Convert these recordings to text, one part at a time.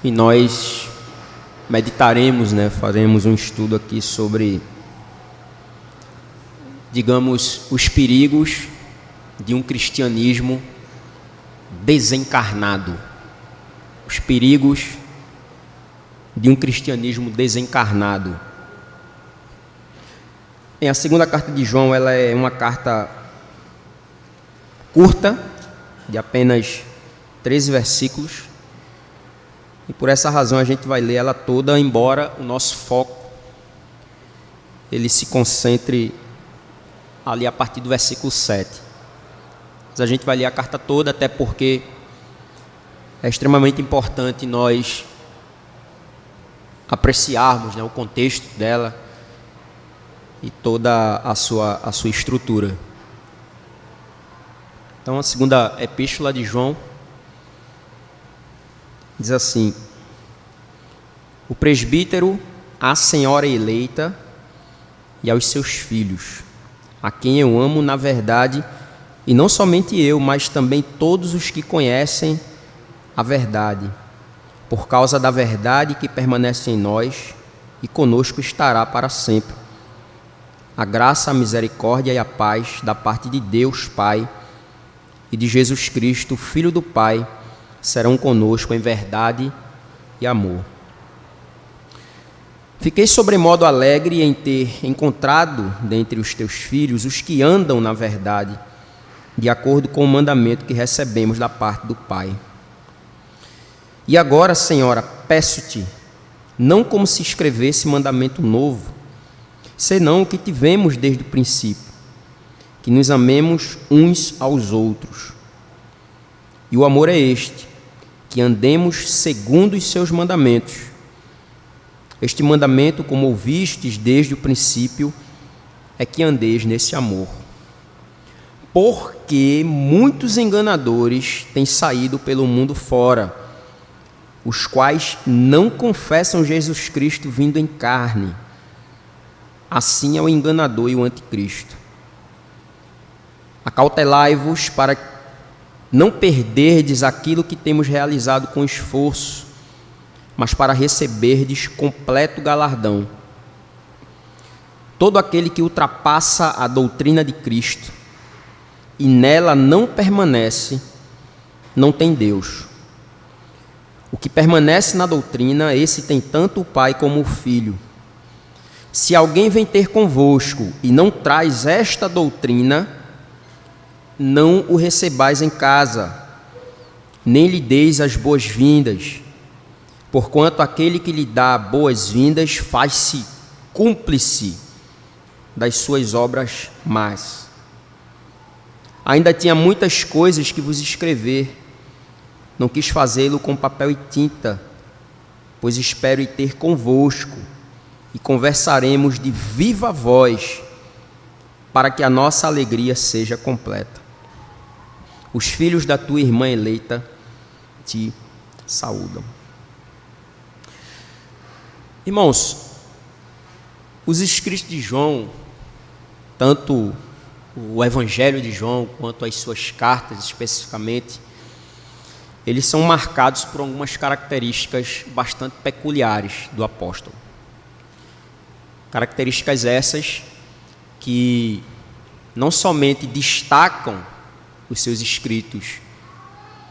E nós meditaremos, faremos um estudo aqui sobre, digamos, os perigos de um cristianismo desencarnado. Os perigos de um cristianismo desencarnado. A segunda carta de João, ela é uma carta curta, de apenas 13 versículos. E por essa razão a gente vai ler ela toda, embora o nosso foco ele se concentre ali a partir do versículo 7. Mas a gente vai ler a carta toda, até porque é extremamente importante nós apreciarmos o contexto dela e toda a sua estrutura. Então, a segunda epístola de João diz assim: o presbítero à senhora eleita e aos seus filhos, a quem eu amo na verdade, e não somente eu, mas também todos os que conhecem a verdade, por causa da verdade que permanece em nós e conosco estará para sempre. A graça, a misericórdia e a paz da parte de Deus Pai e de Jesus Cristo, Filho do Pai, serão conosco em verdade e amor. Fiquei sobremodo alegre em ter encontrado dentre os teus filhos os que andam na verdade, de acordo com o mandamento que recebemos da parte do Pai. E agora, Senhora, peço-te, não como se escrevesse mandamento novo, senão o que tivemos desde o princípio, que nos amemos uns aos outros. E o amor é este, que andemos segundo os seus mandamentos. Este mandamento, como ouvistes desde o princípio, é que andeis nesse amor. Porque muitos enganadores têm saído pelo mundo fora, os quais não confessam Jesus Cristo vindo em carne. Assim é o enganador e o anticristo. Acautelai-vos para não perderdes aquilo que temos realizado com esforço, mas para receberdes completo galardão. Todo aquele que ultrapassa a doutrina de Cristo e nela não permanece, não tem Deus. O que permanece na doutrina, esse tem tanto o Pai como o Filho. Se alguém vem ter convosco e não traz esta doutrina, não o recebais em casa, nem lhe deis as boas-vindas, porquanto aquele que lhe dá boas-vindas faz-se cúmplice das suas obras más. Ainda tinha muitas coisas que vos escrever, não quis fazê-lo com papel e tinta, pois espero ir ter convosco, e conversaremos de viva voz, para que a nossa alegria seja completa. Os filhos da tua irmã eleita te saúdam. Irmãos, os escritos de João, tanto o Evangelho de João quanto as suas cartas especificamente, eles são marcados por algumas características bastante peculiares do apóstolo. Características essas que não somente destacam os seus escritos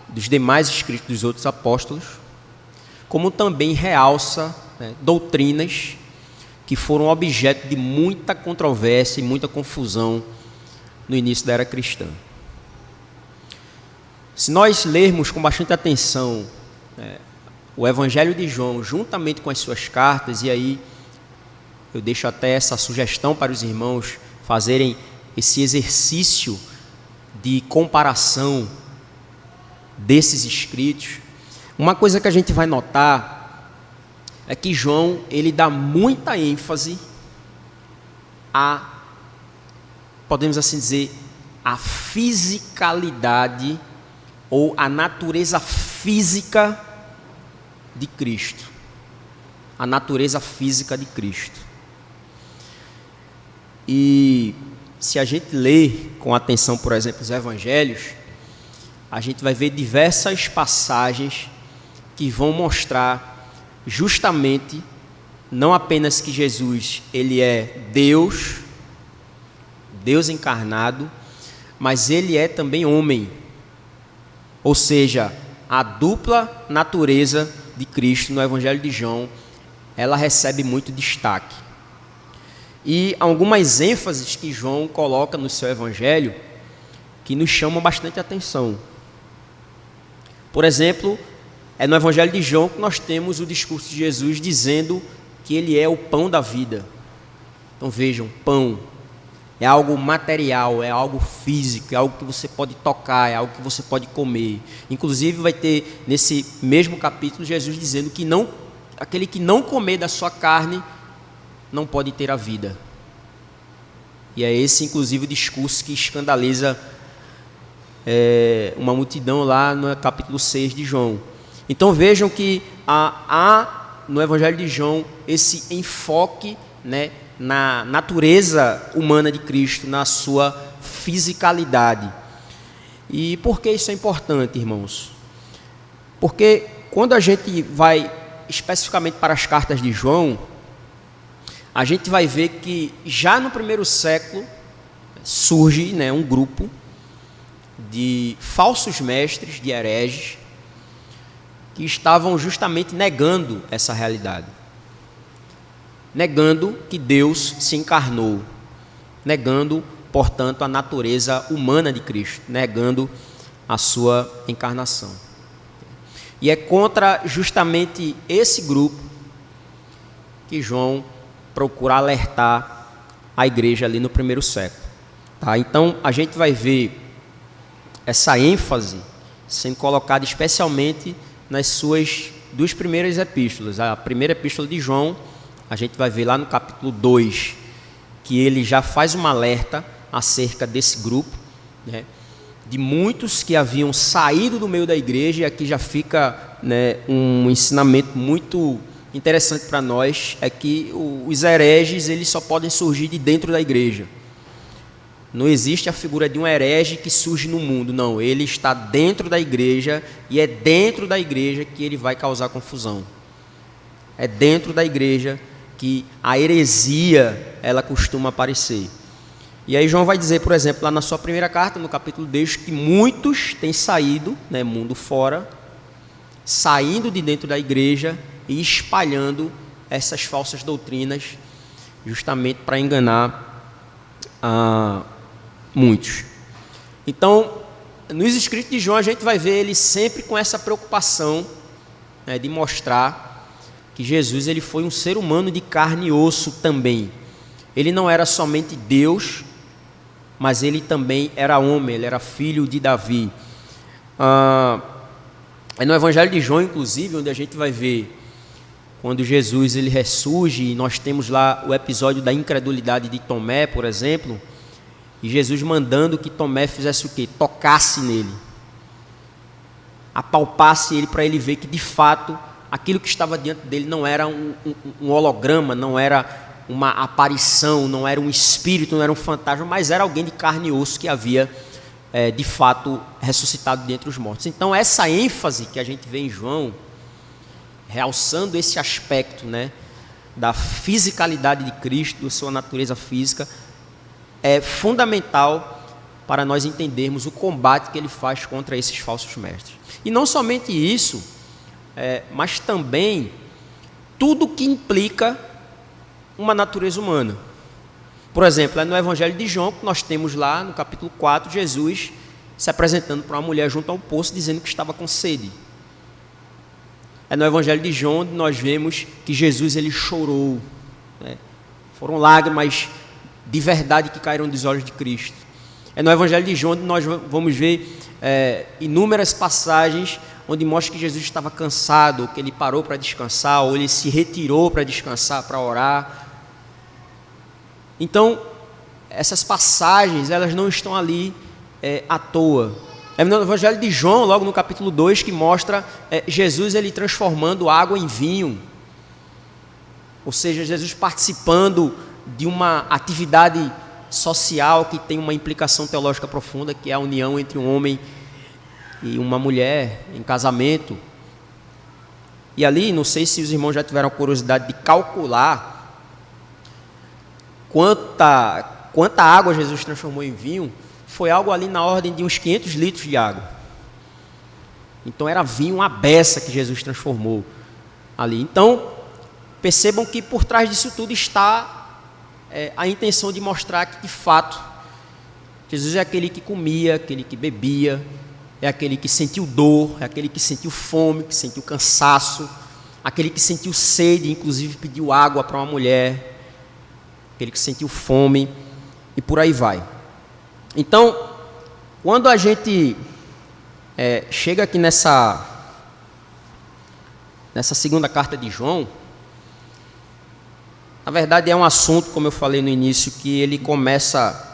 dos demais escritos dos outros apóstolos, como também realça doutrinas que foram objeto de muita controvérsia e muita confusão no início da era cristã. Se nós lermos com bastante atenção o Evangelho de João, juntamente com as suas cartas, e aí eu deixo até essa sugestão para os irmãos fazerem esse exercício de comparação desses escritos, uma coisa que a gente vai notar é que João, ele dá muita ênfase a, podemos assim dizer, a fisicalidade ou a natureza física de Cristo. A natureza física de Cristo. E se a gente lê com atenção, por exemplo, os evangelhos, a gente vai ver diversas passagens que vão mostrar justamente não apenas que Jesus ele é Deus, Deus encarnado, mas ele é também homem. Ou seja, a dupla natureza de Cristo no Evangelho de João, ela recebe muito destaque. E algumas ênfases que João coloca no seu Evangelho que nos chamam bastante atenção. Por exemplo, é no Evangelho de João que nós temos o discurso de Jesus dizendo que ele é o pão da vida. Então vejam, pão é algo material, é algo físico, é algo que você pode tocar, é algo que você pode comer. Inclusive vai ter nesse mesmo capítulo Jesus dizendo que aquele que não comer da sua carne não pode ter a vida. E é esse inclusive o discurso que escandaliza uma multidão lá no capítulo 6 de João. Então vejam que há no Evangelho de João esse enfoque, né, na natureza humana de Cristo, na sua fisicalidade. E por que isso é importante, irmãos? Porque quando a gente vai especificamente para as cartas de João, a gente vai ver que já no primeiro século surge, né, um grupo de falsos mestres, de hereges, que estavam justamente negando essa realidade. Negando que Deus se encarnou, negando, portanto, a natureza humana de Cristo, negando a sua encarnação. E é contra justamente esse grupo que João procura alertar a igreja ali no primeiro século. Tá? Então, a gente vai ver essa ênfase sendo colocada especialmente nas suas duas primeiras epístolas. A primeira epístola de João, a gente vai ver lá no capítulo 2, que ele já faz um alerta acerca desse grupo, né, de muitos que haviam saído do meio da igreja, e aqui já fica, né, um ensinamento muito interessante para nós, é que os hereges eles só podem surgir de dentro da igreja. Não existe a figura de um herege que surge no mundo, não, ele está dentro da igreja, e é dentro da igreja que ele vai causar confusão. É dentro da igreja que a heresia ela costuma aparecer. E aí João vai dizer, por exemplo, lá na sua primeira carta, no capítulo 10, que muitos têm saído, né, mundo fora, saindo de dentro da igreja e espalhando essas falsas doutrinas, justamente para enganar muitos. Então, nos escritos de João, a gente vai ver ele sempre com essa preocupação, né, de mostrar que Jesus ele foi um ser humano de carne e osso também. Ele não era somente Deus, mas ele também era homem, ele era filho de Davi. É no Evangelho de João, inclusive, onde a gente vai ver quando Jesus ele ressurge, e nós temos lá o episódio da incredulidade de Tomé, por exemplo, e Jesus mandando que Tomé fizesse o quê? Tocasse nele, apalpasse ele para ele ver que de fato aquilo que estava diante dele não era um holograma, não era uma aparição, não era um espírito, não era um fantasma, mas era alguém de carne e osso que havia de fato ressuscitado dentre os mortos. Então essa ênfase que a gente vê em João, realçando esse aspecto, né, da fisicalidade de Cristo, da sua natureza física, é fundamental para nós entendermos o combate que ele faz contra esses falsos mestres. E não somente isso, mas também tudo que implica uma natureza humana. Por exemplo, é no Evangelho de João que nós temos lá no capítulo 4, Jesus se apresentando para uma mulher junto ao poço, dizendo que estava com sede. É no Evangelho de João onde nós vemos que Jesus ele chorou, né? Foram lágrimas de verdade que caíram dos olhos de Cristo. É no Evangelho de João onde nós vamos ver inúmeras passagens onde mostra que Jesus estava cansado, ou que ele parou para descansar, ou ele se retirou para descansar, para orar. Então, essas passagens, elas não estão ali à toa. É no Evangelho de João, logo no capítulo 2, que mostra Jesus ele transformando água em vinho. Ou seja, Jesus participando de uma atividade social que tem uma implicação teológica profunda, que é a união entre um homem e uma mulher em casamento. E ali, não sei se os irmãos já tiveram a curiosidade de calcular quanta água Jesus transformou em vinho. Foi algo ali na ordem de uns 500 litros de água. Então era vinho, uma beça que Jesus transformou ali. Então, percebam que por trás disso tudo está a intenção de mostrar que, de fato, Jesus é aquele que comia, aquele que bebia, é aquele que sentiu dor, é aquele que sentiu fome, que sentiu cansaço, aquele que sentiu sede, inclusive pediu água para uma mulher, aquele que sentiu fome, e por aí vai. Então, quando a gente chega aqui nessa segunda carta de João, na verdade é um assunto, como eu falei no início, que ele começa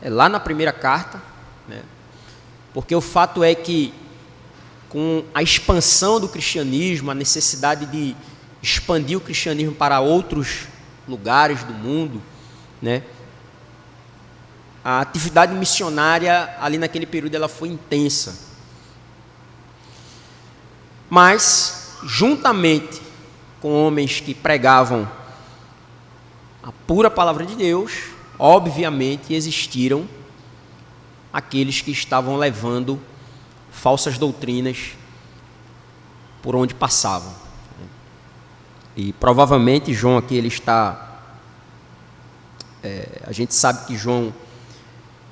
lá na primeira carta, né? Porque o fato é que, com a expansão do cristianismo, a necessidade de expandir o cristianismo para outros lugares do mundo, né? A atividade missionária ali naquele período ela foi intensa. Mas, juntamente com homens que pregavam a pura palavra de Deus, obviamente existiram aqueles que estavam levando falsas doutrinas por onde passavam. E provavelmente João aqui ele está... a gente sabe que João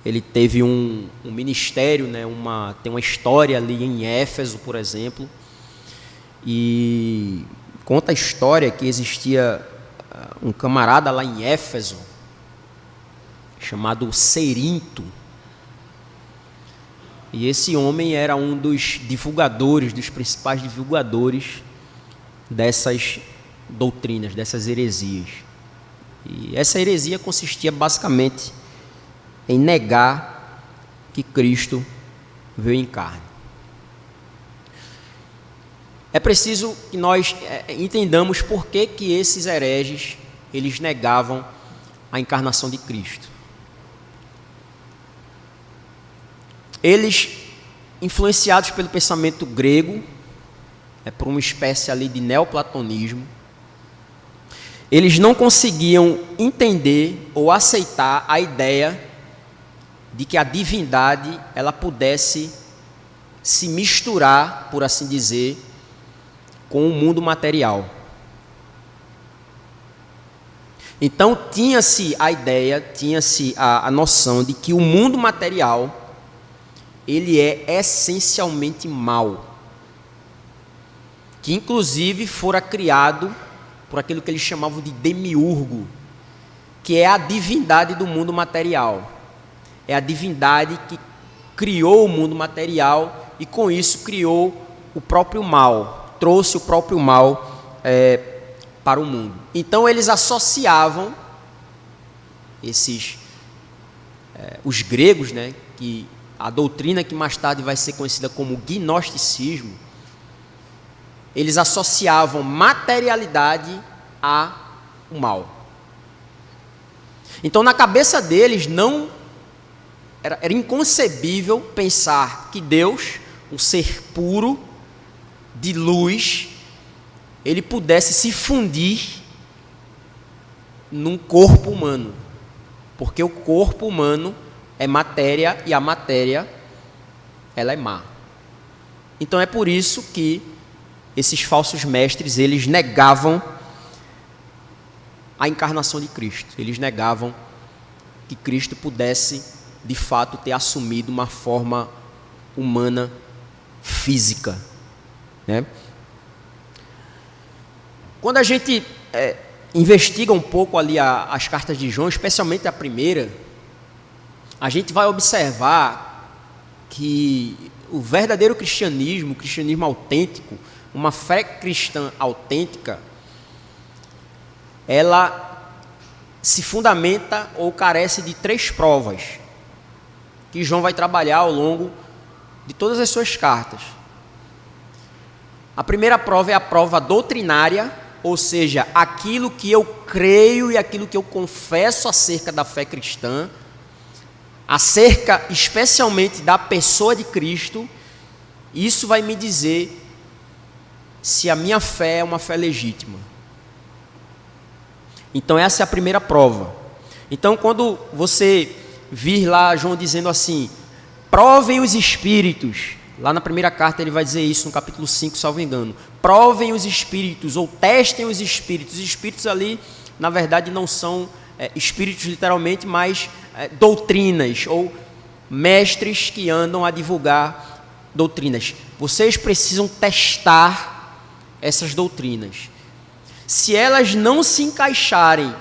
ele teve um ministério, né, tem uma história ali em Éfeso, por exemplo, e conta a história que existia um camarada lá em Éfeso, chamado Cerinto, e esse homem era um dos divulgadores, dos principais divulgadores dessas doutrinas, dessas heresias. E essa heresia consistia basicamente em negar que Cristo veio em carne. É preciso que nós entendamos por que esses hereges eles negavam a encarnação de Cristo. Eles, influenciados pelo pensamento grego, por uma espécie ali de neoplatonismo, eles não conseguiam entender ou aceitar a ideia de que a divindade ela pudesse se misturar, por assim dizer, com o mundo material. Então tinha-se a ideia, tinha-se a noção de que o mundo material ele é essencialmente mau, que inclusive fora criado por aquilo que eles chamavam de demiurgo, que é a divindade do mundo material. É a divindade que criou o mundo material e com isso criou o próprio mal, trouxe o próprio mal para o mundo. Então eles associavam os gregos, né, que a doutrina que mais tarde vai ser conhecida como gnosticismo, eles associavam materialidade ao mal. Então, na cabeça deles, não era inconcebível pensar que Deus, um ser puro, de luz, ele pudesse se fundir num corpo humano, porque o corpo humano é matéria e a matéria ela é má. Então é por isso que esses falsos mestres eles negavam a encarnação de Cristo. Eles negavam que Cristo pudesse de fato ter assumido uma forma humana física, né? Quando a gente investiga um pouco ali as cartas de João, especialmente a primeira, a gente vai observar que o verdadeiro cristianismo, o cristianismo autêntico, uma fé cristã autêntica, ela se fundamenta ou carece de 3 provas que João vai trabalhar ao longo de todas as suas cartas. A primeira prova é a prova doutrinária, ou seja, aquilo que eu creio e aquilo que eu confesso acerca da fé cristã, acerca especialmente da pessoa de Cristo. Isso vai me dizer se a minha fé é uma fé legítima. Então essa é a primeira prova. Então quando você vir lá João dizendo assim, provem os espíritos, lá na primeira carta ele vai dizer isso no capítulo 5, salvo engano, provem os espíritos ou testem os espíritos. Os espíritos ali, na verdade, não são espíritos literalmente, mas doutrinas ou mestres que andam a divulgar doutrinas. Vocês precisam testar essas doutrinas. Se elas não se encaixarem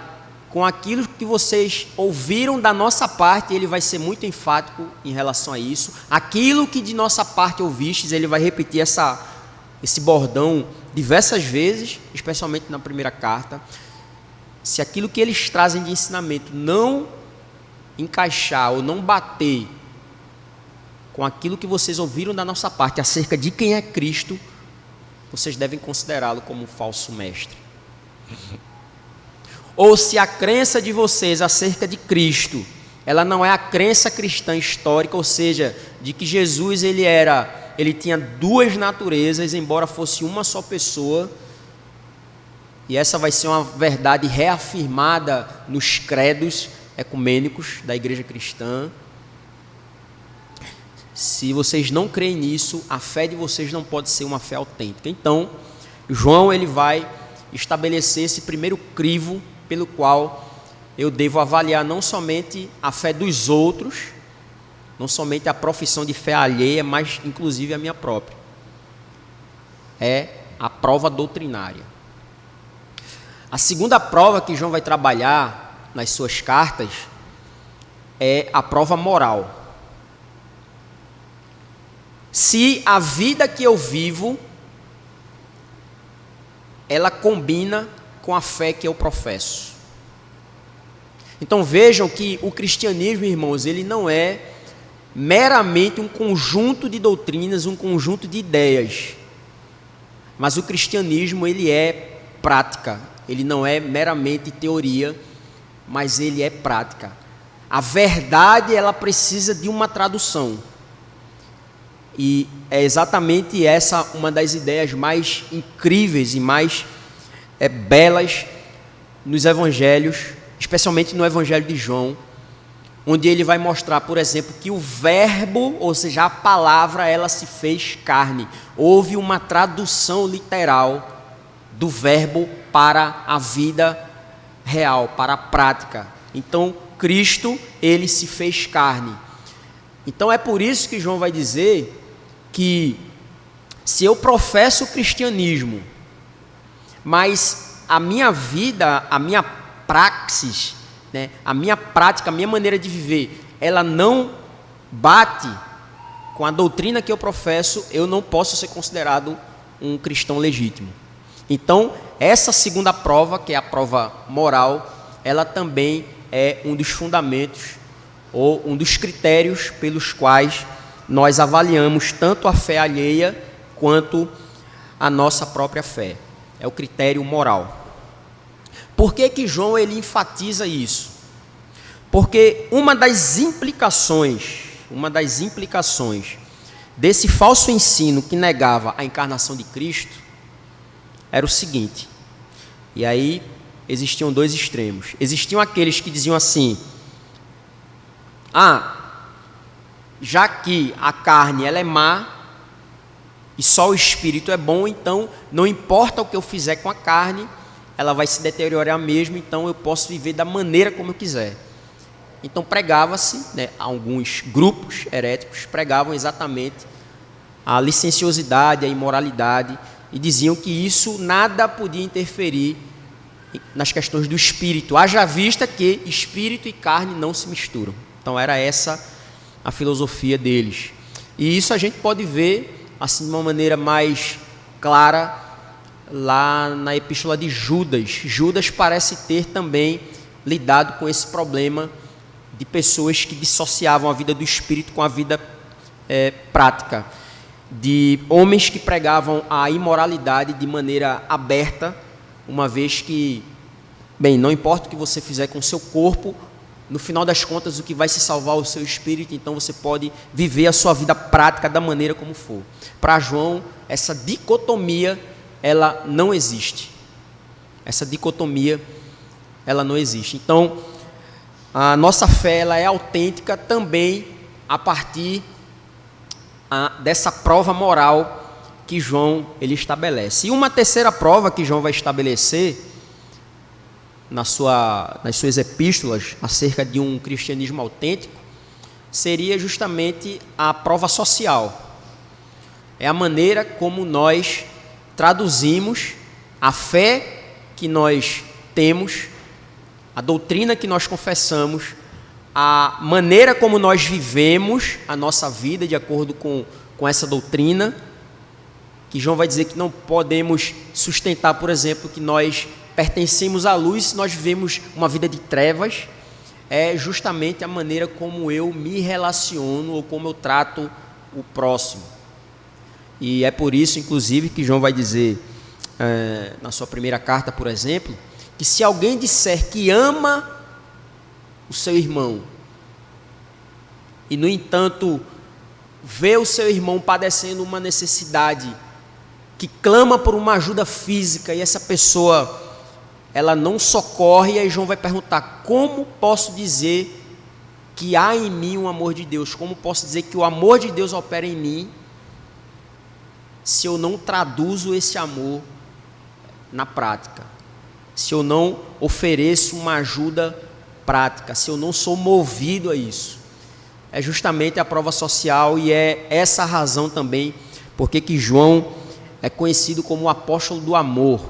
com aquilo que vocês ouviram da nossa parte, ele vai ser muito enfático em relação a isso. Aquilo que de nossa parte ouvistes, ele vai repetir esse bordão diversas vezes, especialmente na primeira carta. Se aquilo que eles trazem de ensinamento não encaixar ou não bater com aquilo que vocês ouviram da nossa parte acerca de quem é Cristo, vocês devem considerá-lo como um falso mestre. Ou se a crença de vocês acerca de Cristo, ela não é a crença cristã histórica, ou seja, de que Jesus ele tinha duas naturezas, embora fosse uma só pessoa, e essa vai ser uma verdade reafirmada nos credos ecumênicos da igreja cristã. Se vocês não creem nisso, a fé de vocês não pode ser uma fé autêntica. Então, João ele vai estabelecer esse primeiro crivo pelo qual eu devo avaliar não somente a fé dos outros, não somente a profissão de fé alheia, mas inclusive a minha própria. É a prova doutrinária. A segunda prova que João vai trabalhar nas suas cartas é a prova moral. Se a vida que eu vivo, ela combina com a fé que eu professo. Então vejam que o cristianismo, irmãos, ele não é meramente um conjunto de doutrinas, um conjunto de ideias. Mas o cristianismo, ele é prática. Ele não é meramente teoria, mas ele é prática. A verdade, ela precisa de uma tradução. E é exatamente essa uma das ideias mais incríveis e mais belas nos evangelhos, especialmente no evangelho de João, onde ele vai mostrar, por exemplo, que o verbo, ou seja, a palavra, ela se fez carne. Houve uma tradução literal do verbo para a vida real, para a prática. Então, Cristo, ele se fez carne. Então, é por isso que João vai dizer que se eu professo o cristianismo, mas a minha vida, a minha praxis, né, a minha prática, a minha maneira de viver, ela não bate com a doutrina que eu professo, eu não posso ser considerado um cristão legítimo. Então, essa segunda prova, que é a prova moral, ela também é um dos fundamentos ou um dos critérios pelos quais nós avaliamos tanto a fé alheia quanto a nossa própria fé. É o critério moral. Por que João ele enfatiza isso? Porque uma das implicações desse falso ensino que negava a encarnação de Cristo era o seguinte, e aí existiam dois extremos. Existiam aqueles que diziam assim, já que a carne ela é má e só o espírito é bom, então não importa o que eu fizer com a carne, ela vai se deteriorar mesmo, então eu posso viver da maneira como eu quiser. Então pregava-se, né, alguns grupos heréticos pregavam exatamente a licenciosidade, a imoralidade, e diziam que isso nada podia interferir nas questões do espírito, haja vista que espírito e carne não se misturam. Então era essa a filosofia deles. E isso a gente pode ver assim de uma maneira mais clara lá na epístola de Judas. Judas parece ter também lidado com esse problema de pessoas que dissociavam a vida do espírito com a vida prática, de homens que pregavam a imoralidade de maneira aberta, uma vez que, bem, não importa o que você fizer com o seu corpo, no final das contas o que vai se salvar é o seu espírito, então você pode viver a sua vida prática da maneira como for. Para João, essa dicotomia ela não existe. Essa dicotomia, ela não existe. Então, a nossa fé, ela é autêntica também a partir dessa prova moral que João ele estabelece. E uma terceira prova que João vai estabelecer nas suas epístolas acerca de um cristianismo autêntico seria justamente a prova social. É a maneira como nós traduzimos a fé que nós temos, a doutrina que nós confessamos, a maneira como nós vivemos a nossa vida de acordo com essa doutrina, que João vai dizer que não podemos sustentar, por exemplo, que nós pertencemos à luz se nós vivemos uma vida de trevas. É justamente a maneira como eu me relaciono ou como eu trato o próximo. E é por isso, inclusive, que João vai dizer na sua primeira carta, por exemplo, que se alguém disser que ama o seu irmão e, no entanto, vê o seu irmão padecendo uma necessidade, que clama por uma ajuda física e essa pessoa ela não socorre, e aí João vai perguntar: como posso dizer que há em mim um amor de Deus? Como posso dizer que o amor de Deus opera em mim se eu não traduzo esse amor na prática? Se eu não ofereço uma ajuda prática, se eu não sou movido a isso? É justamente a prova social, e é essa a razão também porque que João é conhecido como o apóstolo do amor.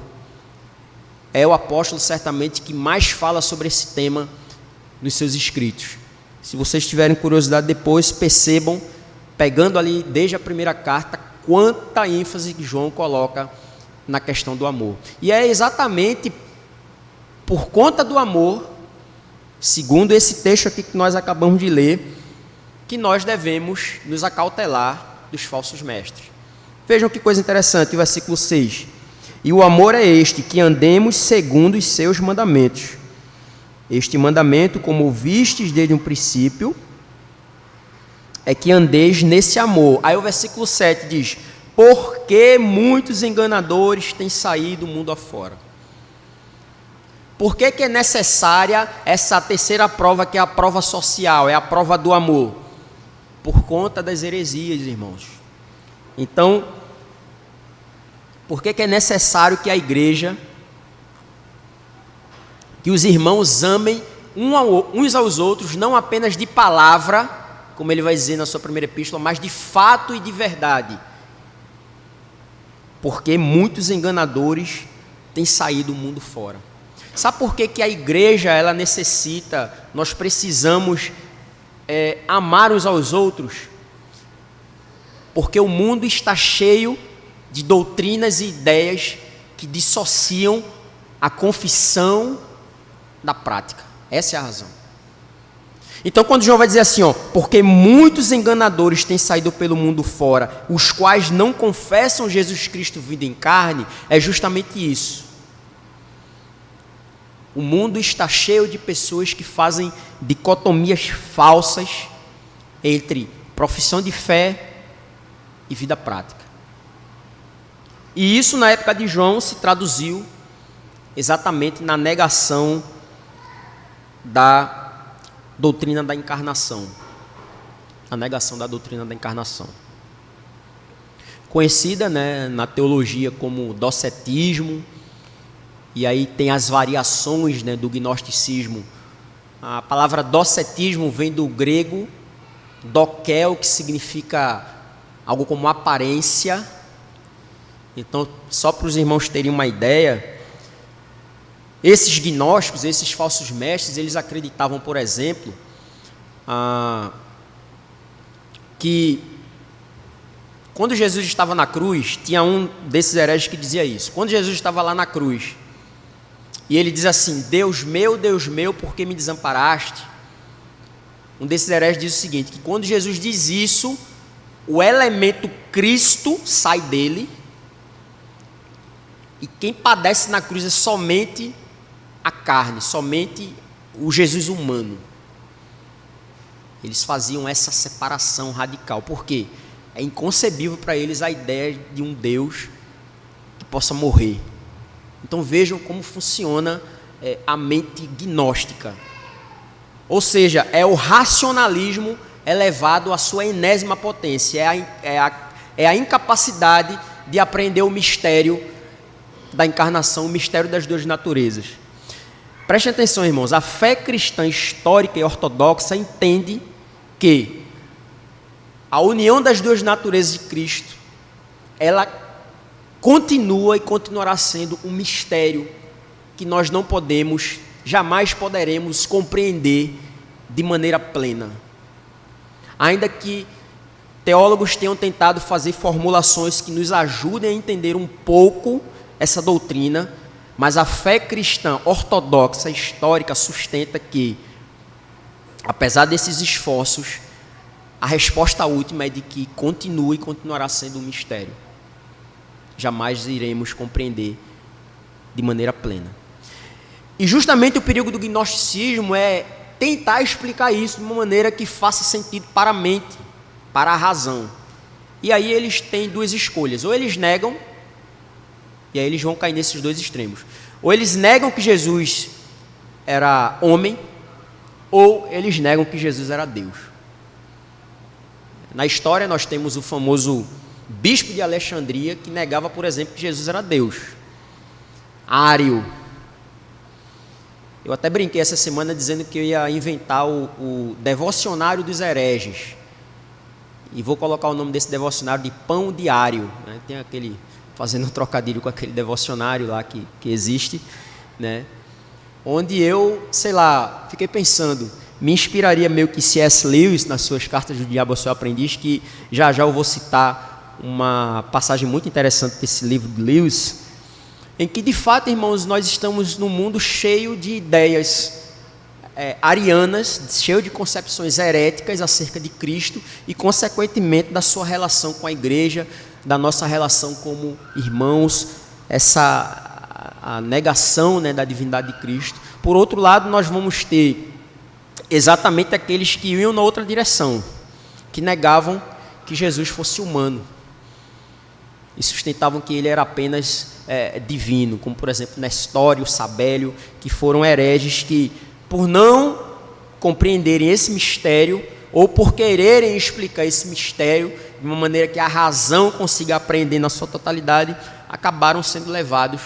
É o apóstolo certamente que mais fala sobre esse tema nos seus escritos. Se vocês tiverem curiosidade depois, percebam, pegando ali desde a primeira carta, quanta ênfase que João coloca na questão do amor. E é exatamente por conta do amor, segundo esse texto aqui que nós acabamos de ler, que nós devemos nos acautelar dos falsos mestres. Vejam que coisa interessante, o versículo 6. E o amor é este, que andemos segundo os seus mandamentos. Este mandamento, como ouvistes desde um princípio, é que andeis nesse amor. Aí o versículo 7 diz: porque muitos enganadores têm saído do mundo afora. Por que é necessária essa terceira prova, que é a prova social, é a prova do amor? Por conta das heresias, irmãos. Então, por que é necessário que a igreja, que os irmãos amem uns aos outros, não apenas de palavra, como ele vai dizer na sua primeira epístola, mas de fato e de verdade? Porque muitos enganadores têm saído do mundo fora. Sabe por que a igreja ela necessita, nós precisamos amar uns aos outros? Porque o mundo está cheio de doutrinas e ideias que dissociam a confissão da prática. Essa é a razão. Então, quando João vai dizer assim, porque muitos enganadores têm saído pelo mundo fora, os quais não confessam Jesus Cristo vindo em carne, é justamente isso. O mundo está cheio de pessoas que fazem dicotomias falsas entre profissão de fé e vida prática. E isso, na época de João, se traduziu exatamente na negação da doutrina da encarnação. A negação da doutrina da encarnação. Conhecida, na teologia como docetismo, e aí tem as variações, do gnosticismo. A palavra docetismo vem do grego dokel, que significa algo como aparência. Então, só para os irmãos terem uma ideia, esses gnósticos, esses falsos mestres, eles acreditavam, por exemplo, que quando Jesus estava na cruz, tinha um desses hereges que dizia isso. Quando Jesus estava lá na cruz, e ele diz assim: Deus meu, por que me desamparaste? Um desses hereges diz o seguinte, que quando Jesus diz isso, o elemento Cristo sai dele, e quem padece na cruz é somente a carne, somente o Jesus humano. Eles faziam essa separação radical. Por quê? É inconcebível para eles a ideia de um Deus que possa morrer. Então vejam como funciona a mente gnóstica. Ou seja, é o racionalismo elevado à sua enésima potência. É a incapacidade de aprender o mistério da encarnação, o mistério das duas naturezas. Prestem atenção, irmãos. A fé cristã histórica e ortodoxa entende que a união das duas naturezas de Cristo, ela continua e continuará sendo um mistério que nós não podemos, jamais poderemos compreender de maneira plena. Ainda que teólogos tenham tentado fazer formulações que nos ajudem a entender um pouco essa doutrina, mas a fé cristã ortodoxa histórica sustenta que, apesar desses esforços, a resposta última é de que continua e continuará sendo um mistério. Jamais iremos compreender de maneira plena. E justamente o perigo do gnosticismo é tentar explicar isso de uma maneira que faça sentido para a mente, para a razão. E aí eles têm duas escolhas: ou eles negam, e aí eles vão cair nesses dois extremos, ou eles negam que Jesus era homem, ou eles negam que Jesus era Deus. Na história nós temos o famoso bispo de Alexandria, que negava, por exemplo, que Jesus era Deus. Ário. Eu até brinquei essa semana dizendo que eu ia inventar o devocionário dos hereges. E vou colocar o nome desse devocionário de Pão Diário, né? Tem aquele, fazendo um trocadilho com aquele devocionário lá que existe, né? Onde eu, sei lá, fiquei pensando, me inspiraria meio que C.S. Lewis nas suas Cartas do Diabo ao Seu Aprendiz, que já eu vou citar uma passagem muito interessante desse livro de Lewis, em que de fato, irmãos, nós estamos num mundo cheio de ideias arianas, cheio de concepções heréticas acerca de Cristo e, consequentemente, da sua relação com a igreja, da nossa relação como irmãos, a negação, né, da divindade de Cristo. Por outro lado, nós vamos ter exatamente aqueles que iam na outra direção, que negavam que Jesus fosse humano e sustentavam que ele era apenas divino, como por exemplo Nestório, Sabélio, que foram hereges que, por não compreenderem esse mistério, ou por quererem explicar esse mistério de uma maneira que a razão consiga aprender na sua totalidade, acabaram sendo levados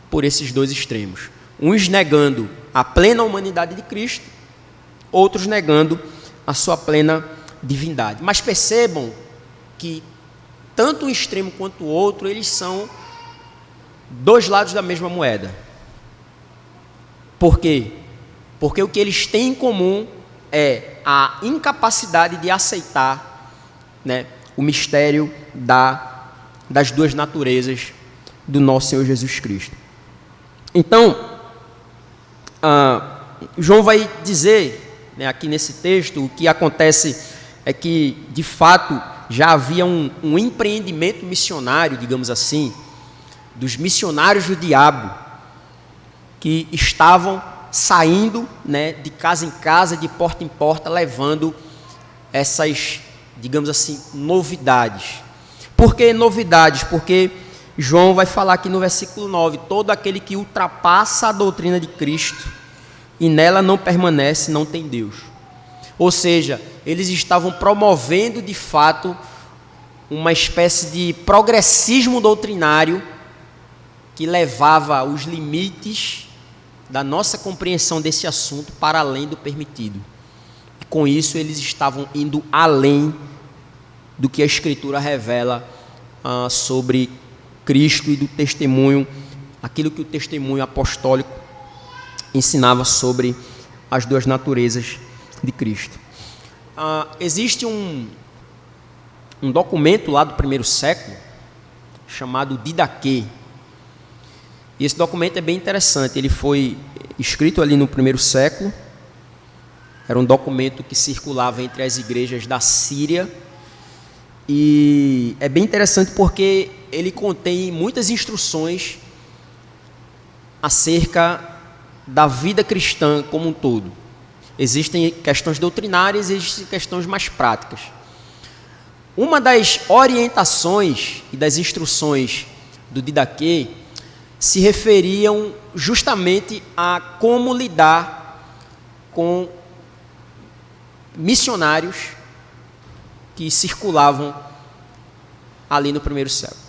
por esses dois extremos. Uns negando a plena humanidade de Cristo, outros negando a sua plena divindade. Mas percebam que tanto um extremo quanto o outro, eles são dois lados da mesma moeda. Por quê? Porque o que eles têm em comum é a incapacidade de aceitar, né, o mistério das duas naturezas do nosso Senhor Jesus Cristo. Então, João vai dizer, né, aqui nesse texto, o que acontece é que, de fato, já havia um empreendimento missionário, digamos assim, dos missionários do diabo, que estavam saindo, né, de casa em casa, de porta em porta, levando essas, digamos assim, novidades. Por que novidades? Porque João vai falar aqui no versículo 9, todo aquele que ultrapassa a doutrina de Cristo e nela não permanece, não tem Deus. Ou seja, eles estavam promovendo de fato uma espécie de progressismo doutrinário que levava os limites da nossa compreensão desse assunto para além do permitido. E com isso eles estavam indo além do que a Escritura revela sobre Cristo e do testemunho, aquilo que o testemunho apostólico ensinava sobre as duas naturezas de Cristo. Existe um documento lá do primeiro século chamado Didaquê. E esse documento é bem interessante. Ele foi escrito ali no primeiro século. Era um documento que circulava entre as igrejas da Síria. E é bem interessante porque ele contém muitas instruções acerca da vida cristã como um todo. Existem questões doutrinárias e existem questões mais práticas. Uma das orientações e das instruções do Didaquê se referiam justamente a como lidar com missionários que circulavam ali no primeiro século.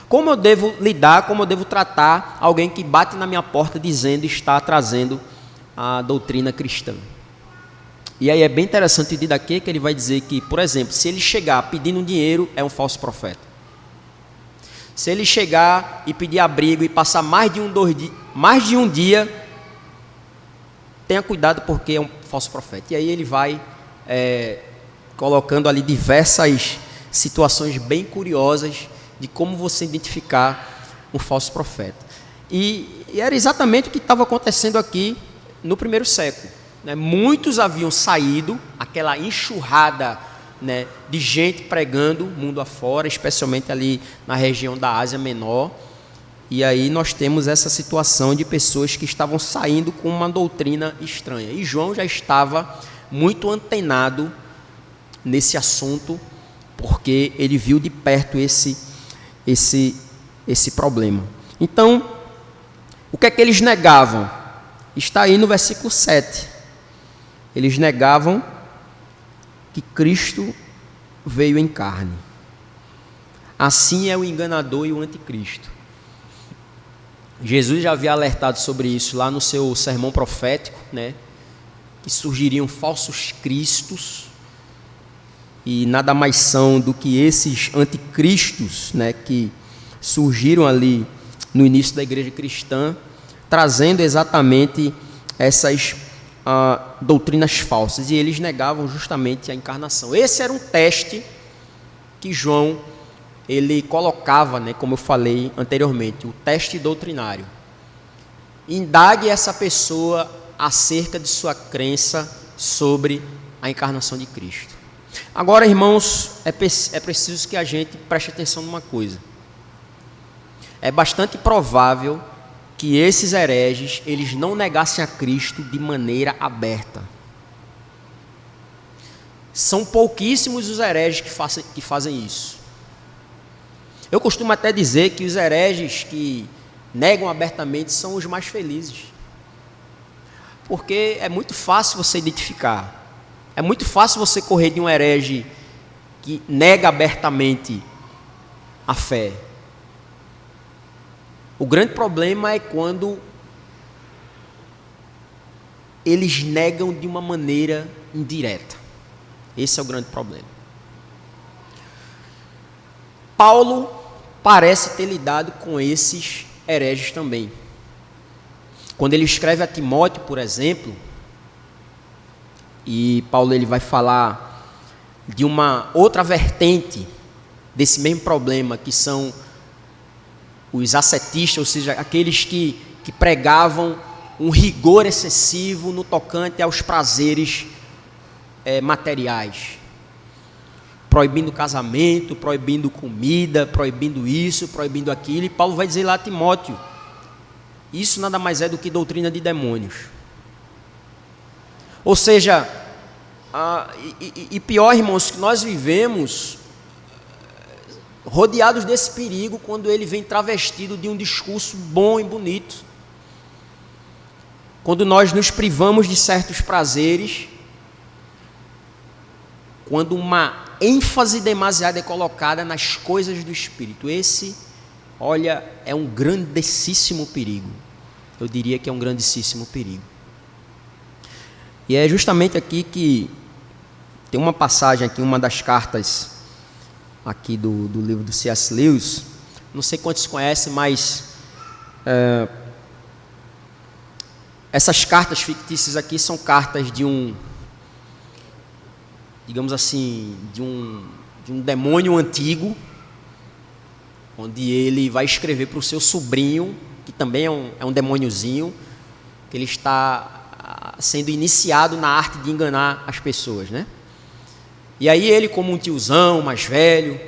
Como eu devo lidar, como eu devo tratar alguém que bate na minha porta dizendo está trazendo a doutrina cristã. E aí é bem interessante o Didaquê que ele vai dizer que, por exemplo, se ele chegar pedindo dinheiro, é um falso profeta. Se ele chegar e pedir abrigo e passar mais de um dia, tenha cuidado porque é um falso profeta. E aí ele vai colocando ali diversas situações bem curiosas de como você identificar um falso profeta. E era exatamente o que estava acontecendo aqui no primeiro século. Né? Muitos haviam saído, aquela enxurrada, né, de gente pregando mundo afora, especialmente ali na região da Ásia Menor. E aí nós temos essa situação de pessoas que estavam saindo com uma doutrina estranha. E João já estava muito antenado nesse assunto, porque ele viu de perto esse problema. Então, o que é que eles negavam? Está aí no versículo 7. Eles negavam que Cristo veio em carne. Assim é o enganador e o anticristo. Jesus já havia alertado sobre isso lá no seu sermão profético, né? Que surgiriam falsos cristos, e nada mais são do que esses anticristos, né, que surgiram ali no início da igreja cristã, trazendo exatamente essas doutrinas falsas, e eles negavam justamente a encarnação. Esse era um teste que João ele colocava, né, como eu falei anteriormente, o teste doutrinário. Indague essa pessoa acerca de sua crença sobre a encarnação de Cristo. Agora, irmãos, é preciso que a gente preste atenção numa coisa. É bastante provável que esses hereges, eles não negassem a Cristo de maneira aberta. São pouquíssimos os hereges que fazem isso. Eu costumo até dizer que os hereges que negam abertamente são os mais felizes. Porque é muito fácil você identificar. É muito fácil você correr de um herege que nega abertamente a fé. O grande problema é quando eles negam de uma maneira indireta. Esse é o grande problema. Paulo parece ter lidado com esses hereges também. Quando ele escreve a Timóteo, por exemplo, e Paulo ele vai falar de uma outra vertente desse mesmo problema, que são os ascetistas, ou seja, aqueles que pregavam um rigor excessivo no tocante aos prazeres materiais, proibindo casamento, proibindo comida, proibindo isso, proibindo aquilo. E Paulo vai dizer lá a Timóteo, isso nada mais é do que doutrina de demônios. Ou seja, e pior, irmãos, que nós vivemos rodeados desse perigo quando ele vem travestido de um discurso bom e bonito. Quando nós nos privamos de certos prazeres, quando uma ênfase demasiada é colocada nas coisas do Espírito. Esse, olha, é um grandíssimo perigo. Eu diria que é um grandíssimo perigo. E é justamente aqui que tem uma passagem aqui, uma das cartas aqui do livro do C.S. Lewis. Não sei quantos conhecem, mas essas cartas fictícias aqui são cartas de um, digamos assim, de um demônio antigo, onde ele vai escrever para o seu sobrinho, que também é um demôniozinho, que ele está sendo iniciado na arte de enganar as pessoas, né? E aí ele, como um tiozão mais velho,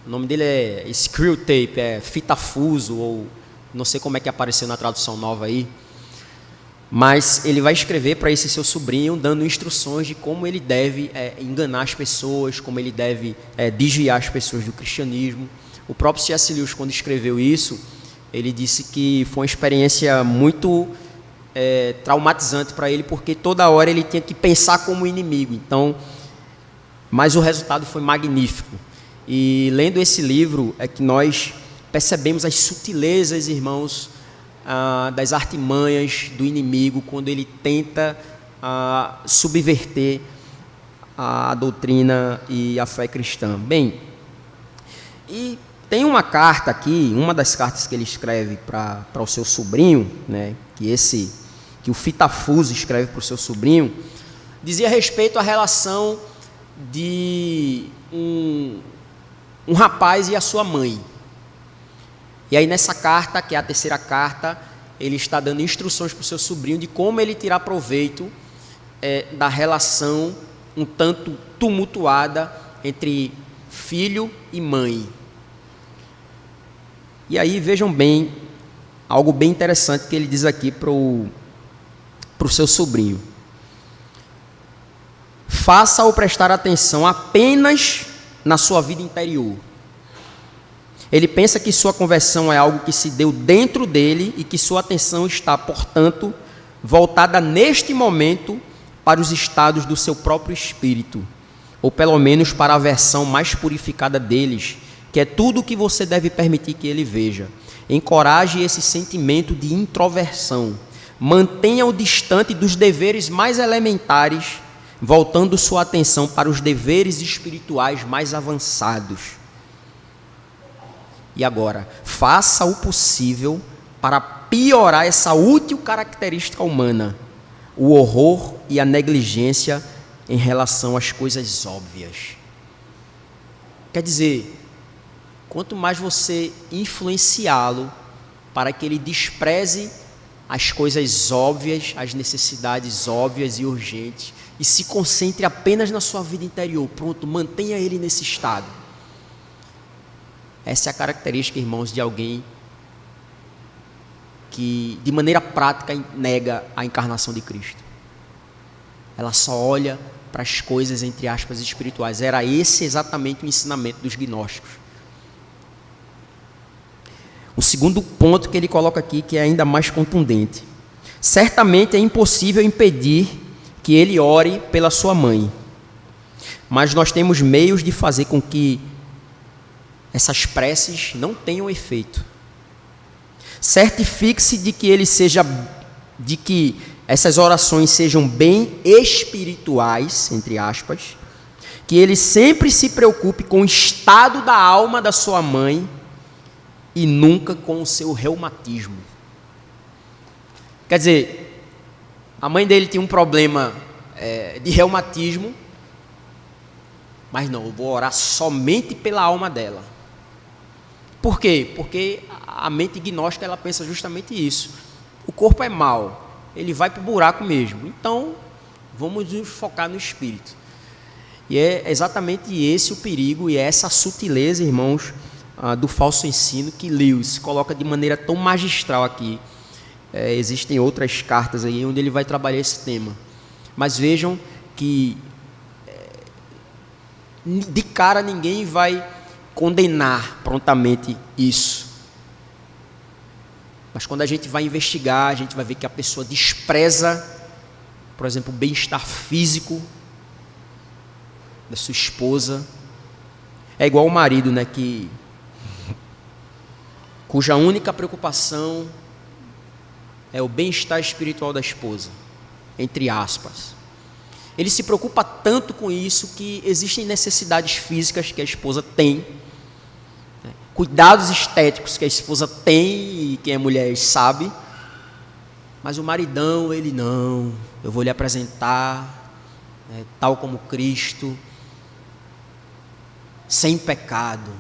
o nome dele é Screwtape, é fitafuso, ou não sei como é que apareceu na tradução nova aí, mas ele vai escrever para esse seu sobrinho, dando instruções de como ele deve enganar as pessoas, como ele deve desviar as pessoas do cristianismo, O próprio C.S. Lewis, quando escreveu isso, ele disse que foi uma experiência muito traumatizante para ele, porque toda hora ele tinha que pensar como inimigo. Então, mas o resultado foi magnífico. E lendo esse livro é que nós percebemos as sutilezas, irmãos, das artimanhas do inimigo quando ele tenta subverter a doutrina e a fé cristã. Bem, e tem uma carta aqui, uma das cartas que ele escreve para o seu sobrinho, né, que o Fitafuso escreve para o seu sobrinho, dizia respeito à relação de um rapaz e a sua mãe. E aí nessa carta, que é a terceira carta, ele está dando instruções para o seu sobrinho de como ele tirar proveito da relação um tanto tumultuada entre filho e mãe. E aí vejam bem, algo bem interessante que ele diz aqui para o seu sobrinho. Faça-o prestar atenção apenas na sua vida interior. Ele pensa que sua conversão é algo que se deu dentro dele e que sua atenção está, portanto, voltada neste momento para os estados do seu próprio espírito, ou pelo menos para a versão mais purificada deles, que é tudo o que você deve permitir que ele veja. Encoraje esse sentimento de introversão. Mantenha-o distante dos deveres mais elementares, voltando sua atenção para os deveres espirituais mais avançados. E agora, faça o possível para piorar essa útil característica humana, o horror e a negligência em relação às coisas óbvias. Quer dizer, quanto mais você influenciá-lo para que ele despreze as coisas óbvias, as necessidades óbvias e urgentes, e se concentre apenas na sua vida interior, pronto, mantenha ele nesse estado. Essa é a característica, irmãos, de alguém que de maneira prática nega a encarnação de Cristo. Ela só olha para as coisas, entre aspas, espirituais. Era esse exatamente o ensinamento dos gnósticos. O segundo ponto que ele coloca aqui, que é ainda mais contundente. Certamente é impossível impedir que ele ore pela sua mãe, mas nós temos meios de fazer com que essas preces não tenham efeito. Certifique-se de que essas orações sejam bem espirituais, entre aspas, que ele sempre se preocupe com o estado da alma da sua mãe e nunca com o seu reumatismo. Quer dizer, a mãe dele tinha um problema de reumatismo, mas não, eu vou orar somente pela alma dela. Por quê? Porque a mente gnóstica, ela pensa justamente isso. O corpo é mau, ele vai para o buraco mesmo. Então, vamos nos focar no espírito. E é exatamente esse o perigo e essa sutileza, irmãos, do falso ensino que Lewis coloca de maneira tão magistral aqui. Existem outras cartas aí onde ele vai trabalhar esse tema. Mas vejam que de cara ninguém vai condenar prontamente isso. Mas quando a gente vai investigar, a gente vai ver que a pessoa despreza, por exemplo, o bem-estar físico da sua esposa. É igual o marido, né, cuja única preocupação é o bem-estar espiritual da esposa, entre aspas. Ele se preocupa tanto com isso que existem necessidades físicas que a esposa tem, cuidados estéticos que a esposa tem e quem é mulher sabe, mas o maridão, ele não, eu vou lhe apresentar, tal como Cristo, sem pecado.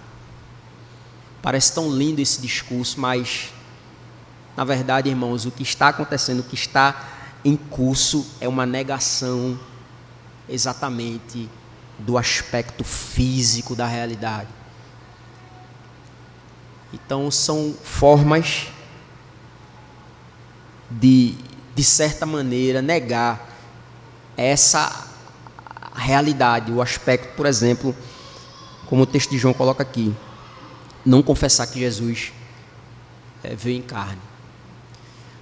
Parece tão lindo esse discurso, mas na verdade, irmãos, o que está acontecendo, o que está em curso é uma negação exatamente do aspecto físico da realidade. Então, são formas de certa maneira, negar essa realidade, o aspecto, por exemplo, como o texto de João coloca aqui, não confessar que Jesus veio em carne.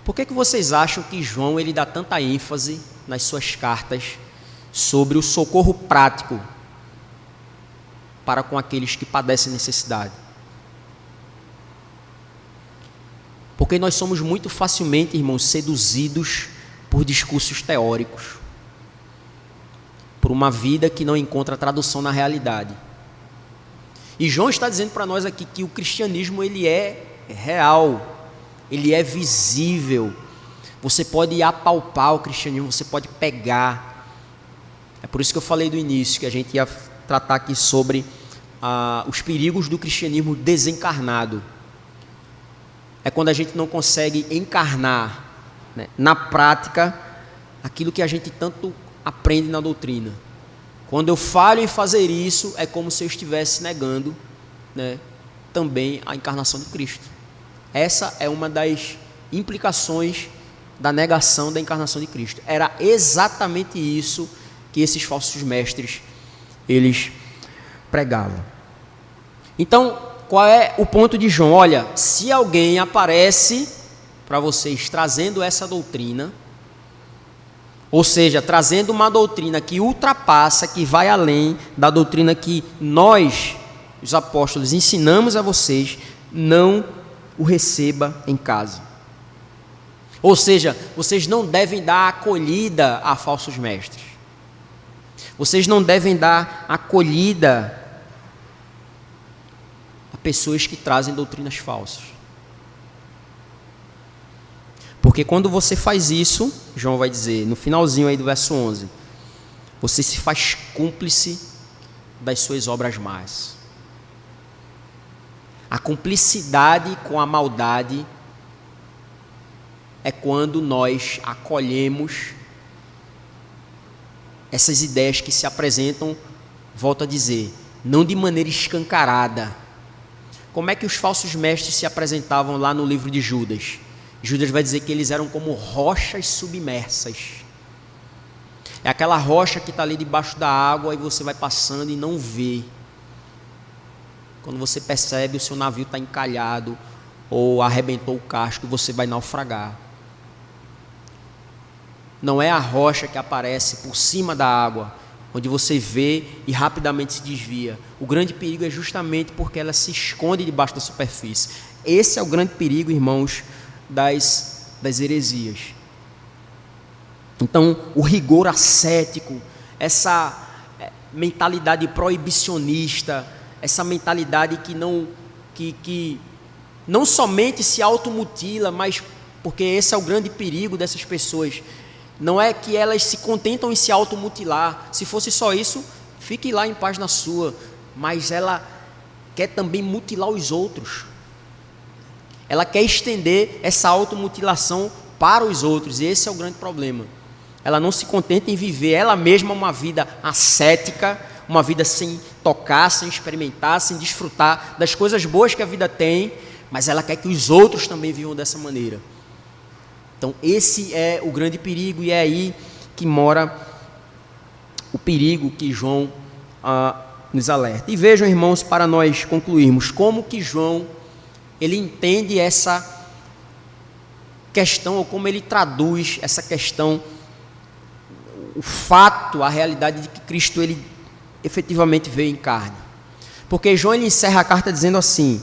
Por que vocês acham que João ele dá tanta ênfase nas suas cartas sobre o socorro prático para com aqueles que padecem necessidade? Porque nós somos muito facilmente, irmãos, seduzidos por discursos teóricos, por uma vida que não encontra tradução na realidade. E João está dizendo para nós aqui que o cristianismo ele é real, ele é visível. Você pode apalpar o cristianismo, você pode pegar. É por isso que eu falei do início, que a gente ia tratar aqui sobre os perigos do cristianismo desencarnado. É quando a gente não consegue encarnar, né, na prática aquilo que a gente tanto aprende na doutrina. Quando eu falho em fazer isso, é como se eu estivesse negando, né, também a encarnação de Cristo. Essa é uma das implicações da negação da encarnação de Cristo. Era exatamente isso que esses falsos mestres eles pregavam. Então, qual é o ponto de João? Olha, se alguém aparece para vocês trazendo essa doutrina, ou seja, trazendo uma doutrina que ultrapassa, que vai além da doutrina que nós, os apóstolos, ensinamos a vocês, não o receba em casa. Ou seja, vocês não devem dar acolhida a falsos mestres. Vocês não devem dar acolhida a pessoas que trazem doutrinas falsas. Porque quando você faz isso, João vai dizer, no finalzinho aí do verso 11, você se faz cúmplice das suas obras más. A cumplicidade com a maldade é quando nós acolhemos essas ideias que se apresentam, volto a dizer, não de maneira escancarada. Como é que os falsos mestres se apresentavam lá no livro de Judas? Judas vai dizer que eles eram como rochas submersas. É aquela rocha que está ali debaixo da água e você vai passando e não vê. Quando você percebe, o seu navio está encalhado ou arrebentou o casco e você vai naufragar. Não é a rocha que aparece por cima da água, onde você vê e rapidamente se desvia. O grande perigo é justamente porque ela se esconde debaixo da superfície. Esse é o grande perigo, irmãos, das heresias. Então, o rigor ascético, essa mentalidade proibicionista, essa mentalidade que não somente se automutila, mas porque esse é o grande perigo dessas pessoas. Não é que elas se contentam em se automutilar. Se fosse só isso, fique lá em paz na sua. Mas ela quer também mutilar os outros. Ela quer estender essa automutilação para os outros. E esse é o grande problema. Ela não se contenta em viver ela mesma uma vida ascética, uma vida sem tocar, sem experimentar, sem desfrutar das coisas boas que a vida tem, mas ela quer que os outros também vivam dessa maneira. Então esse é o grande perigo e é aí que mora o perigo que João nos alerta. E vejam, irmãos, para nós concluirmos, como que João ele entende essa questão, ou como ele traduz essa questão, o fato, a realidade de que Cristo ele efetivamente veio em carne. Porque João ele encerra a carta dizendo assim: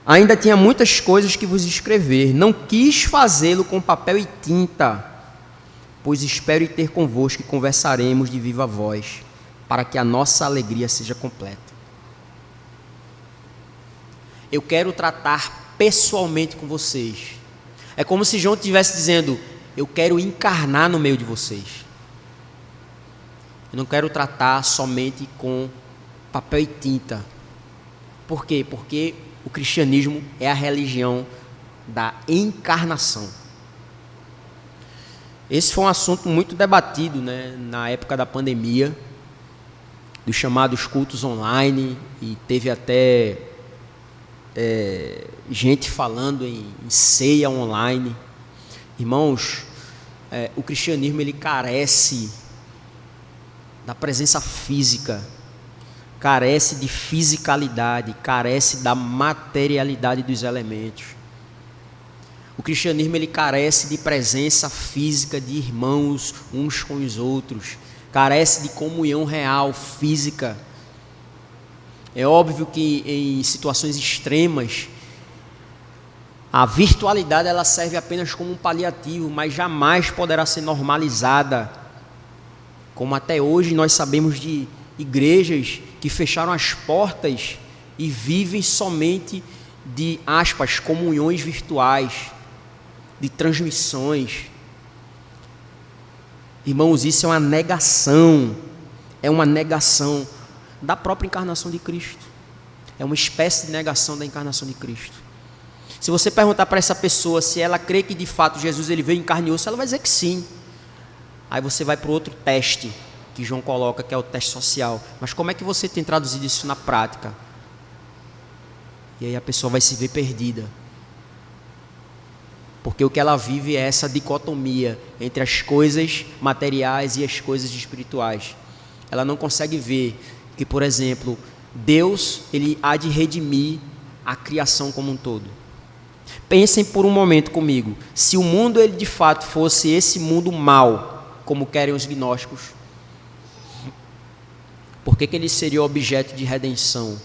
ainda tinha muitas coisas que vos escrever, não quis fazê-lo com papel e tinta, pois espero ter convosco e conversaremos de viva voz, para que a nossa alegria seja completa. Eu quero tratar pessoalmente com vocês. É como se João estivesse dizendo: eu quero encarnar no meio de vocês. Eu não quero tratar somente com papel e tinta. Por quê? Porque o cristianismo é a religião da encarnação. Esse foi um assunto muito debatido, né, na época da pandemia, dos chamados cultos online, e teve até gente falando em ceia online. Irmãos, o cristianismo ele carece da presença física, carece de fisicalidade, carece da materialidade dos elementos. O cristianismo ele carece de presença física de irmãos uns com os outros, carece de comunhão real, física. É óbvio que em situações extremas, a virtualidade ela serve apenas como um paliativo, mas jamais poderá ser normalizada, como até hoje nós sabemos de igrejas que fecharam as portas e vivem somente de, aspas, comunhões virtuais, de transmissões. Irmãos, isso é uma negação da própria encarnação de Cristo. É uma espécie de negação da encarnação de Cristo. Se você perguntar para essa pessoa se ela crê que de fato Jesus ele veio em carne e osso, ela vai dizer que sim. Aí você vai para o outro teste que João coloca, que é o teste social. Mas como é que você tem traduzido isso na prática? E aí a pessoa vai se ver perdida. Porque o que ela vive é essa dicotomia entre as coisas materiais e as coisas espirituais. Ela não consegue ver que, por exemplo, Deus ele há de redimir a criação como um todo. Pensem por um momento comigo, se o mundo ele de fato fosse esse mundo mau, como querem os gnósticos, por que ele seria objeto de redenção?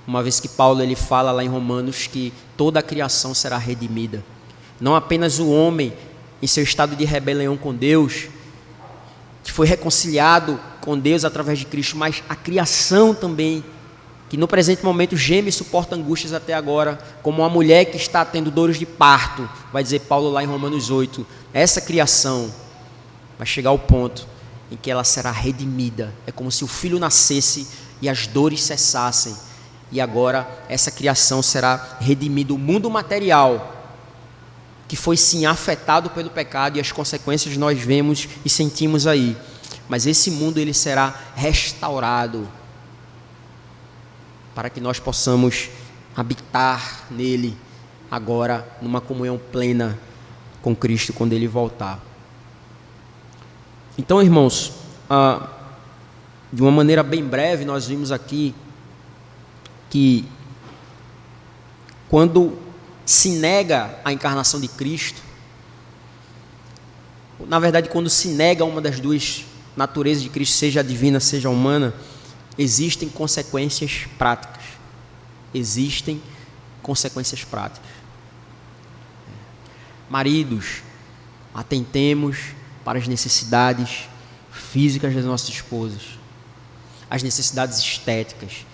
Uma vez que Paulo ele fala lá em Romanos que toda a criação será redimida. Não apenas o homem em seu estado de rebelião com Deus, que foi reconciliado com Deus através de Cristo, mas a criação também, que no presente momento geme e suporta angústias até agora, como uma mulher que está tendo dores de parto, vai dizer Paulo lá em Romanos 8, essa criação vai chegar ao ponto em que ela será redimida. É como se o filho nascesse e as dores cessassem, e agora essa criação será redimida. O mundo material, que foi sim afetado pelo pecado, e as consequências nós vemos e sentimos aí, mas esse mundo ele será restaurado, para que nós possamos habitar nele agora numa comunhão plena com Cristo quando ele voltar. Então, irmãos, de uma maneira bem breve, nós vimos aqui que quando se nega a encarnação de Cristo, na verdade, quando se nega uma das duas naturezas de Cristo, seja a divina, seja a humana, existem consequências práticas. Existem consequências práticas. Maridos, atentemos para as necessidades físicas das nossas esposas, as necessidades estéticas,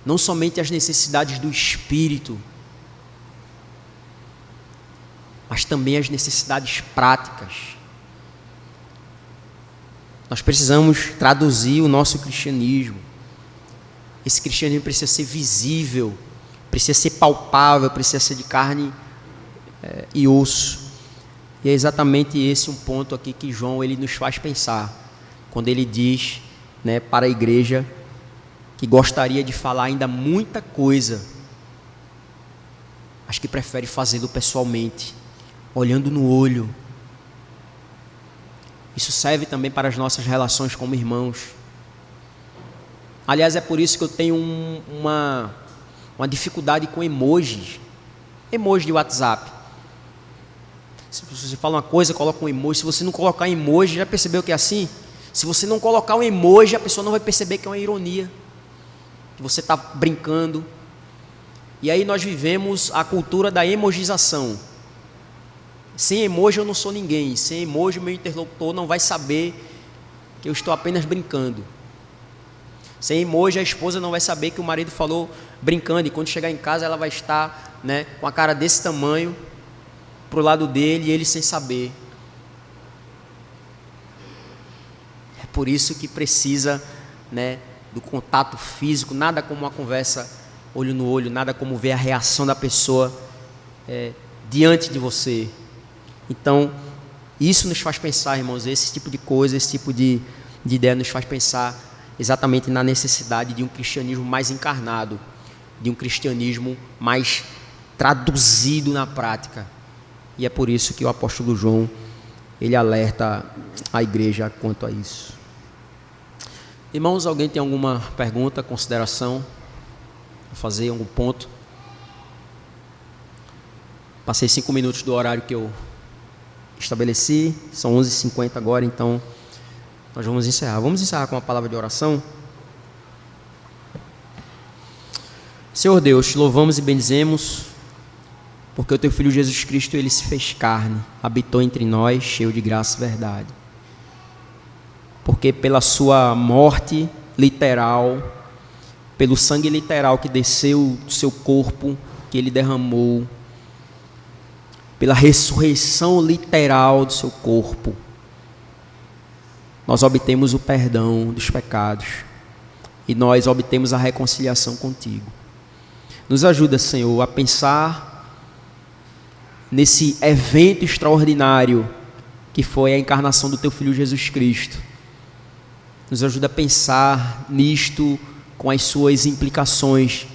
não somente as necessidades do espírito, mas também as necessidades práticas. Nós precisamos traduzir o nosso cristianismo. Esse cristianismo precisa ser visível, precisa ser palpável, precisa ser de carne e osso. E é exatamente esse um ponto aqui que João ele nos faz pensar, quando ele diz, né, para a igreja que gostaria de falar ainda muita coisa, mas que prefere fazê-lo pessoalmente, olhando no olho. Isso serve também para as nossas relações como irmãos. Aliás, é por isso que eu tenho uma dificuldade com emojis. Emoji de WhatsApp. Se você fala uma coisa, coloca um emoji. Se você não colocar emoji, já percebeu que é assim? Se você não colocar um emoji, a pessoa não vai perceber que é uma ironia, que você está brincando. E aí nós vivemos a cultura da emojização. Sem emoji eu não sou ninguém. Sem emoji o meu interlocutor não vai saber que eu estou apenas brincando. Sem emoji a esposa não vai saber que o marido falou brincando. E quando chegar em casa ela vai estar, né, com a cara desse tamanho para o lado dele e ele sem saber. É por isso que precisa, né, do contato físico. Nada como uma conversa olho no olho. Nada como ver a reação da pessoa diante de você. Então, isso nos faz pensar, irmãos, esse tipo de coisa, esse tipo de ideia nos faz pensar exatamente na necessidade de um cristianismo mais encarnado, de um cristianismo mais traduzido na prática. E é por isso que o apóstolo João, ele alerta a igreja quanto a isso. Irmãos, alguém tem alguma pergunta, consideração a fazer, algum ponto? Passei 5 minutos do horário que eu estabeleci, são 11h50 agora, então nós vamos encerrar. Vamos encerrar com uma palavra de oração. Senhor Deus, te louvamos e bendizemos, porque o Teu Filho Jesus Cristo, Ele se fez carne, habitou entre nós, cheio de graça e verdade. Porque pela Sua morte literal, pelo sangue literal que desceu do Seu corpo, que Ele derramou, pela ressurreição literal do Seu corpo, nós obtemos o perdão dos pecados e nós obtemos a reconciliação contigo. Nos ajuda, Senhor, a pensar nesse evento extraordinário que foi a encarnação do Teu Filho Jesus Cristo. Nos ajuda a pensar nisto com as suas implicações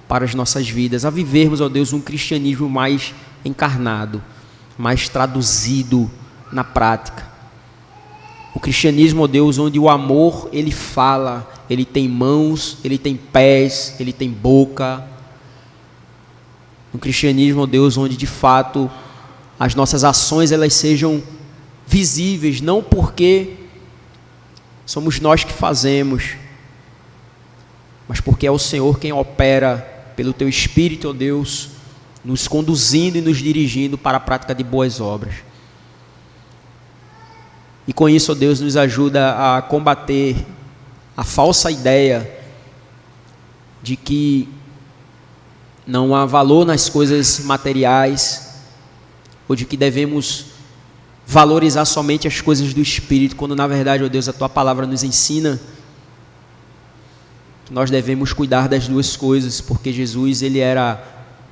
para as nossas vidas, a vivermos, ó Deus, um cristianismo mais encarnado, mais traduzido na prática. O cristianismo, ó Deus, onde o amor, ele fala, ele tem mãos, ele tem pés, ele tem boca. Um cristianismo, ó Deus, onde de fato as nossas ações elas sejam visíveis, não porque somos nós que fazemos, mas porque é o Senhor quem opera pelo Teu Espírito, ó Deus, nos conduzindo e nos dirigindo para a prática de boas obras. E com isso, ó Deus, nos ajuda a combater a falsa ideia de que não há valor nas coisas materiais, ou de que devemos valorizar somente as coisas do Espírito, quando na verdade, ó Deus, a Tua palavra nos ensina que nós devemos cuidar das duas coisas, porque Jesus, Ele era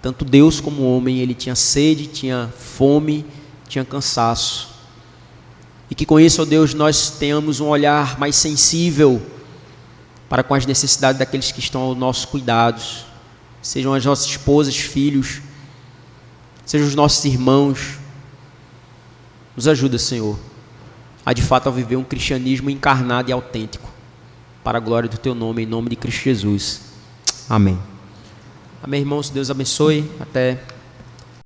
tanto Deus como homem, Ele tinha sede, tinha fome, tinha cansaço. E que com isso, ó Deus, nós tenhamos um olhar mais sensível para com as necessidades daqueles que estão ao nosso cuidado, sejam as nossas esposas, filhos, sejam os nossos irmãos. Nos ajuda, Senhor, a de fato a viver um cristianismo encarnado e autêntico, para a glória do Teu nome, em nome de Cristo Jesus. Amém. Amém, irmãos. Deus abençoe. Até